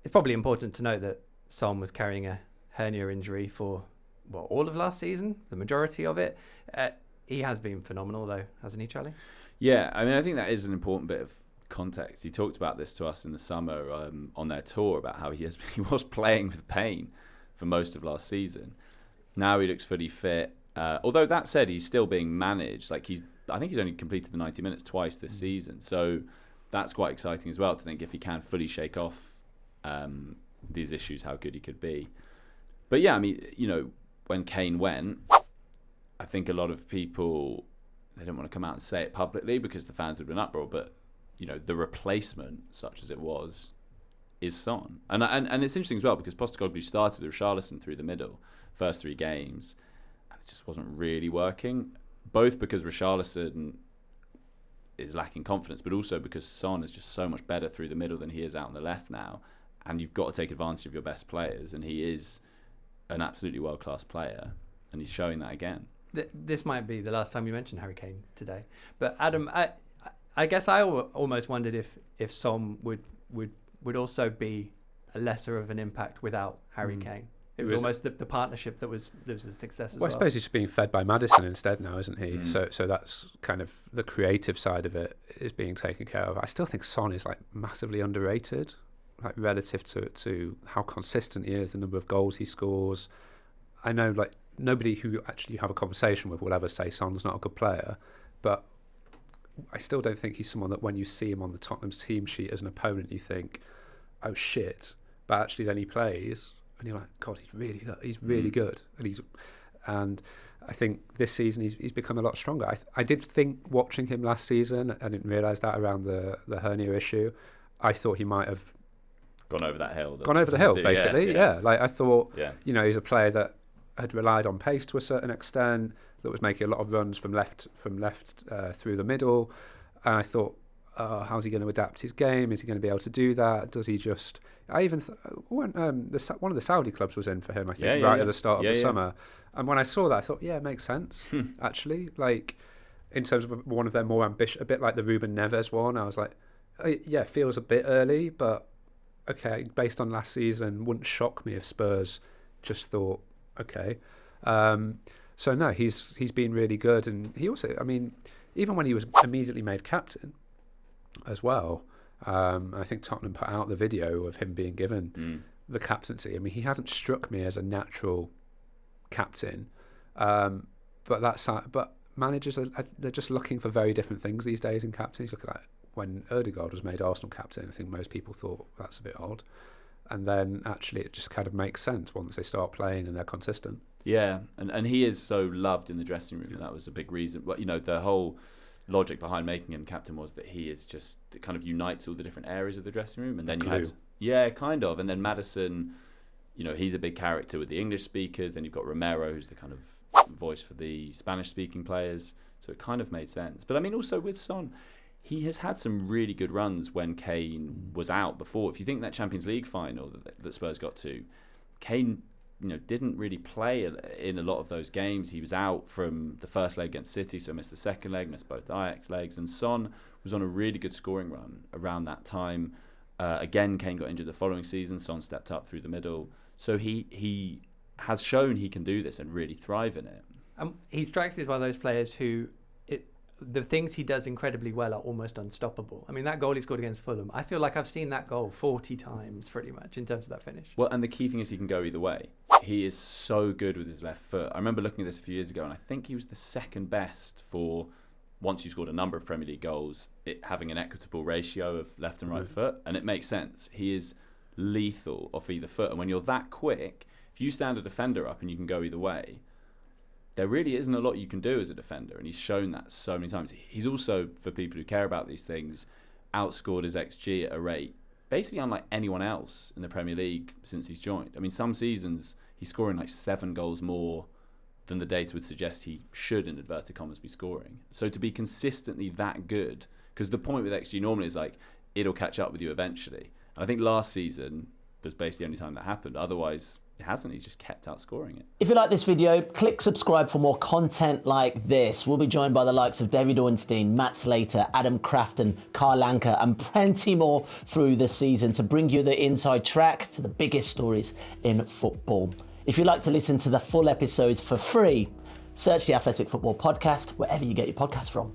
It's probably important to note that Son was carrying a hernia injury for all of last season, the majority of it. He has been phenomenal though, hasn't he, Charlie? Yeah, I mean, I think that is an important bit of context. He talked about this to us in the summer on their tour about how he was playing with pain for most of last season. Now he looks fully fit. Although that said, he's still being managed. I think he's only completed the 90 minutes twice this season. So that's quite exciting as well to think if he can fully shake off these issues, how good he could be. But yeah, I mean, when Kane went, I think a lot of people, they don't want to come out and say it publicly because the fans would have been uproar, but the replacement, such as it was, is Son. And it's interesting as well because Postecoglou started with Richarlison through the middle, first 3 games, and it just wasn't really working, both because Richarlison is lacking confidence, but also because Son is just so much better through the middle than he is out on the left now, and you've got to take advantage of your best players, and he is an absolutely world-class player, and he's showing that again. This might be the last time you mention Harry Kane today, but Adam, I guess I almost wondered if Son would also be a lesser of an impact without Harry Kane. It was almost the partnership that was a success as well. I suppose he's being fed by Maddison instead now, isn't he? So that's kind of the creative side of it is being taken care of. I still think Son is massively underrated, relative to how consistent he is, the number of goals he scores. I know nobody who actually you have a conversation with will ever say Son's not a good player, but I still don't think he's someone that when you see him on the Tottenham's team sheet as an opponent, you think, oh shit. But actually then he plays and you're like, God, he's really good. He's really good. And I think this season he's become a lot stronger. I did think watching him last season, I didn't realise that around the hernia issue, I thought he might have gone over that hill. Basically. Yeah. I thought, yeah. He's a player that had relied on pace to a certain extent, that was making a lot of runs from left through the middle, and I thought, how's he going to adapt his game? Is he going to be able to do that? Does he just? I even when one of the Saudi clubs was in for him, I think, at the start of the summer, and when I saw that, I thought, yeah, it makes sense. Actually, in terms of one of their more ambitious, a bit like the Ruben Neves one, I was like, yeah, it feels a bit early, but okay, based on last season, wouldn't shock me if Spurs just thought, okay. So no, he's been really good, and he also, I mean, even when he was immediately made captain as well, I think Tottenham put out the video of him being given the captaincy. I mean, he hadn't struck me as a natural captain, but managers they're just looking for very different things these days in captains. Look at when Ødegaard was made Arsenal captain, I think most people thought that's a bit odd, and then actually it just kind of makes sense once they start playing and they're consistent. Yeah, and he is so loved in the dressing room, and that was a big reason. Well, the whole logic behind making him captain was that he is just, it kind of unites all the different areas of the dressing room, and then kind of, and then Maddison, he's a big character with the English speakers. Then you've got Romero, who's the kind of voice for the Spanish-speaking players, so it kind of made sense. But I mean, also with Son, he has had some really good runs when Kane was out before. If you think that Champions League final that Spurs got to, Kane didn't really play in a lot of those games. He was out from the first leg against City, so missed the second leg, missed both the Ajax legs, and Son was on a really good scoring run around that time. Again, Kane got injured the following season. Son stepped up through the middle. So he has shown he can do this and really thrive in it. He strikes me as one of those players who the things he does incredibly well are almost unstoppable. I mean, that goal he scored against Fulham, I feel like I've seen that goal 40 times pretty much in terms of that finish. Well, and the key thing is he can go either way. He is so good with his left foot. I remember looking at this a few years ago, and I think he was the second best for, once you scored a number of Premier League goals, it having an equitable ratio of left and right foot, and it makes sense. He is lethal off either foot, and when you're that quick, if you stand a defender up and you can go either way, there really isn't a lot you can do as a defender, and he's shown that so many times. He's also, for people who care about these things, outscored his XG at a rate basically unlike anyone else in the Premier League since he's joined. I mean, some seasons he's scoring 7 goals more than the data would suggest he should, in inverted commas, be scoring. So to be consistently that good, because the point with XG normally is it'll catch up with you eventually. And I think last season was basically the only time that happened. Otherwise, it hasn't. He's just kept outscoring it. If you like this video, click subscribe for more content like this. We'll be joined by the likes of David Ornstein, Matt Slater, Adam Crafton, Carl Anker, and plenty more through the season to bring you the inside track to the biggest stories in football. If you'd like to listen to the full episodes for free, search the Athletic Football Podcast wherever you get your podcasts from.